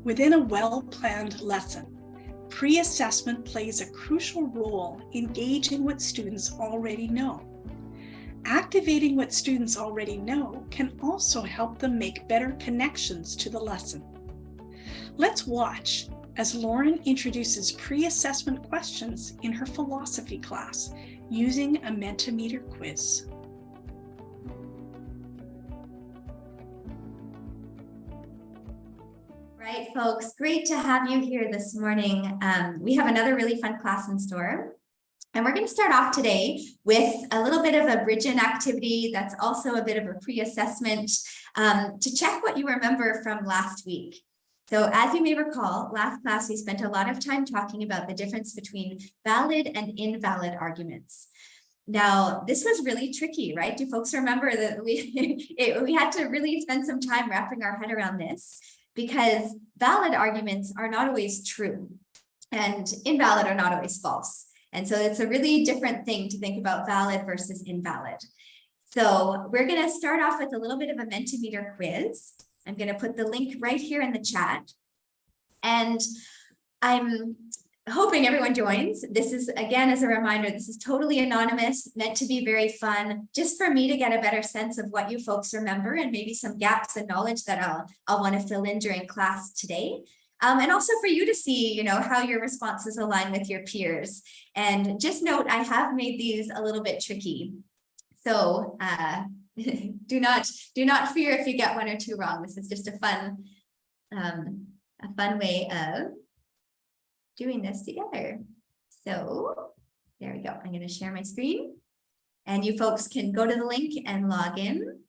Within a well-planned lesson, pre-assessment plays a crucial role in gauging what students already know. Activating what students already know can also help them make better connections to the lesson. Let's watch as Lauren introduces pre-assessment questions in her philosophy class using a MentiMeter quiz. Right, folks, great to have you here this morning. We have another really fun class in store. And we're going to start off today with a little bit of a bridge-in activity that's also a bit of a pre-assessment to check what you remember from last week. So as you may recall, last class we spent a lot of time talking about the difference between valid and invalid arguments. Now, this was really tricky, right? Do folks remember that we had to really spend some time wrapping our head around this? Because valid arguments are not always true and invalid are not always false. And so it's a really different thing to think about valid versus invalid. So we're going to start off with a little bit of a MentiMeter quiz. I'm going to put the link right here in the chat. And I'm hoping everyone joins. This is, again, as a reminder, this is totally anonymous, meant to be very fun, just for me to get a better sense of what you folks remember and maybe some gaps in knowledge that I'll want to fill in during class today. And also for you to see, how your responses align with your peers. And just note, I have made these a little bit tricky. So do not fear if you get one or two wrong. This is just a fun way of doing this together. So there we go. I'm going to share my screen and you folks can go to the link and log in.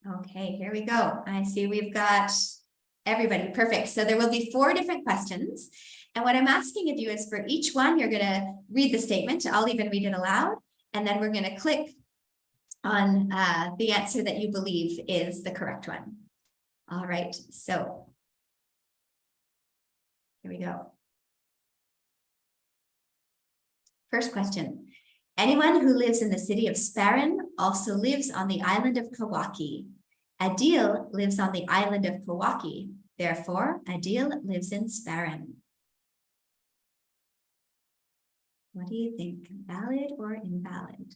Okay, here we go. I see we've got everybody. Perfect. So there will be 4 different questions. And what I'm asking of you is for each one, you're going to read the statement. I'll even read it aloud. And then we're going to click on the answer that you believe is the correct one. All right, so here we go. First question. Anyone who lives in the city of Sparren also lives on the island of Kauai. Adil lives on the island of Kauai. Therefore, Adil lives in Sparren. What do you think? Valid or invalid?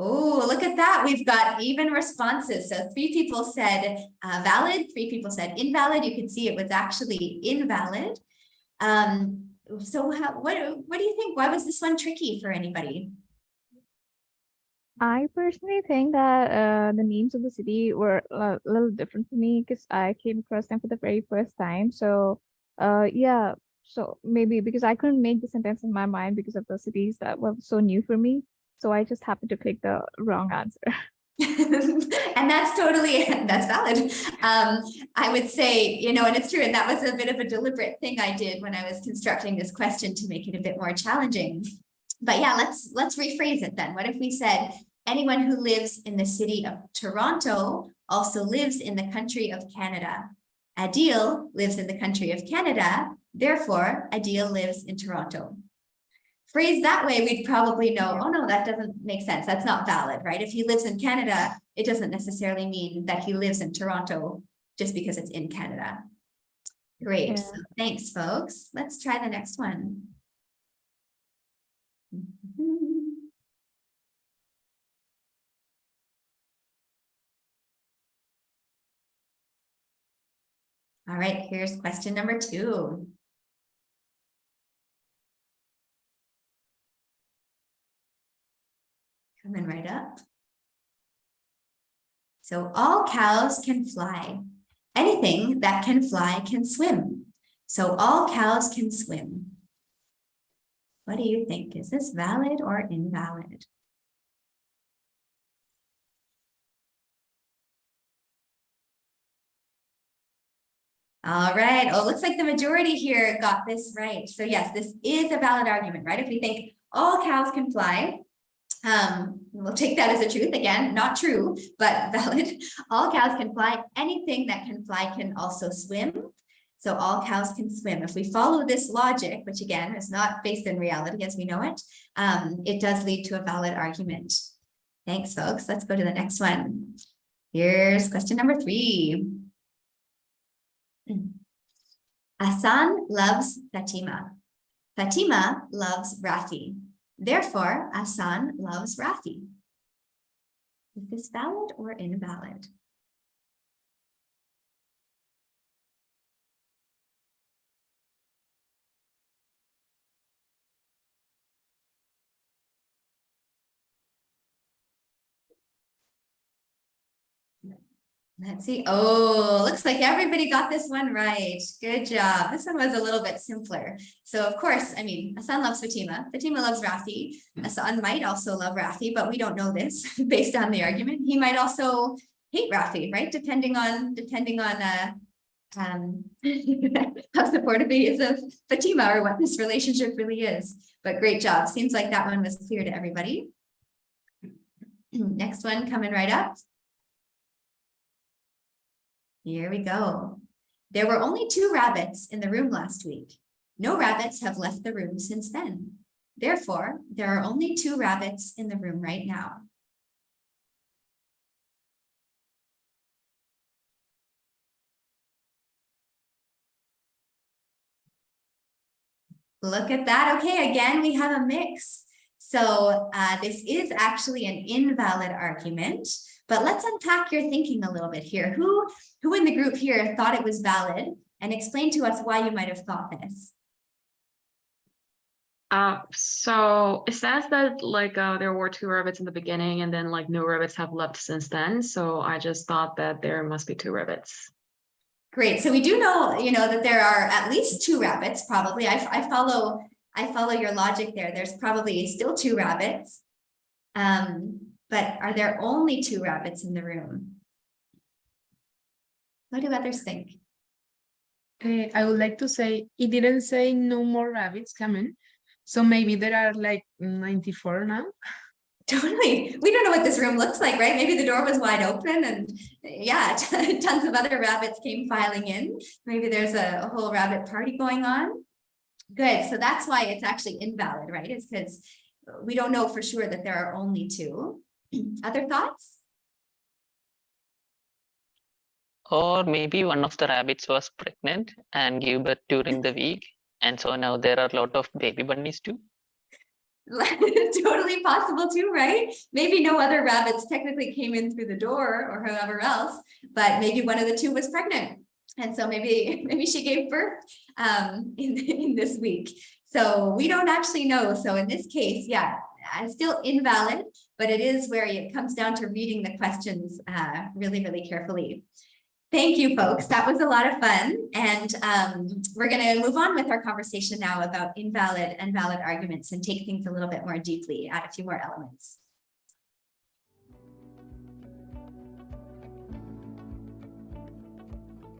Oh, look at that. We've got even responses. So 3 people said valid, 3 people said invalid. You can see it was actually invalid. So what do you think? Why was this one tricky for anybody? I personally think that the names of the city were a little different for me because I came across them for the very first time. So yeah, so maybe because I couldn't make the sentence in my mind because of the cities that were so new for me. So I just happened to click the wrong answer. And that's valid. I would say, and it's true. And that was a bit of a deliberate thing I did when I was constructing this question to make it a bit more challenging. But yeah, let's rephrase it then. What if we said anyone who lives in the city of Toronto also lives in the country of Canada? Adil lives in the country of Canada. Therefore, Adil lives in Toronto. Phrased that way, we'd probably know, oh no, that doesn't make sense. That's not valid, right? If he lives in Canada, it doesn't necessarily mean that he lives in Toronto just because it's in Canada. Great. Yeah. So thanks, folks. Let's try the next one. All right, here's question number 2. Coming right up. So all cows can fly. Anything that can fly can swim. So all cows can swim. What do you think? Is this valid or invalid? All right. Oh, looks like the majority here got this right. So yes, this is a valid argument, right? If we think all cows can fly, we'll take that as a truth. Again, not true, but valid. All cows can fly. Anything that can fly can also swim. So all cows can swim. If we follow this logic, which again is not based in reality as we know it, it does lead to a valid argument. Thanks, folks. Let's go to the next one. Here's question number 3. Hassan loves Fatima. Fatima loves Rafi. Therefore, Hassan loves Rafi. Is this valid or invalid? Let's see. Oh, looks like everybody got this one right. Good job. This one was a little bit simpler. So of course, I mean, Hassan loves Fatima. Fatima loves Rafi. Hassan might also love Rafi, but we don't know this based on the argument. He might also hate Rafi, right? Depending on how supportive he is of Fatima or what this relationship really is. But great job. Seems like that one was clear to everybody. Next one coming right up. Here we go. There were only 2 rabbits in the room last week. No rabbits have left the room since then. Therefore, there are only 2 rabbits in the room right now. Look at that. Okay, again, we have a mix. So this is actually an invalid argument, but let's unpack your thinking a little bit here. Who in the group here thought it was valid, and explain to us why you might have thought this? So it says that like there were 2 rabbits in the beginning and then like no rabbits have left since then. So I just thought that there must be 2 rabbits. Great. So we do know, that there are at least 2 rabbits, probably. I follow your logic there. There's probably still 2 rabbits. But are there only 2 rabbits in the room? What do others think? I would like to say, it didn't say no more rabbits coming. So maybe there are like 94 now. Totally. We don't know what this room looks like, right? Maybe the door was wide open and yeah, tons of other rabbits came filing in. Maybe there's a whole rabbit party going on. Good. So that's why it's actually invalid, right? It's because we don't know for sure that there are only 2. Other thoughts? Or maybe one of the rabbits was pregnant and gave birth during the week. And so now there are a lot of baby bunnies too. Totally possible too, right? Maybe no other rabbits technically came in through the door or however else, but maybe one of the 2 was pregnant. And so maybe she gave birth in this week. So we don't actually know. So in this case, yeah, still invalid, but it is where it comes down to reading the questions really, really carefully. Thank you, folks. That was a lot of fun. And we're going to move on with our conversation now about invalid and valid arguments and take things a little bit more deeply, add a few more elements.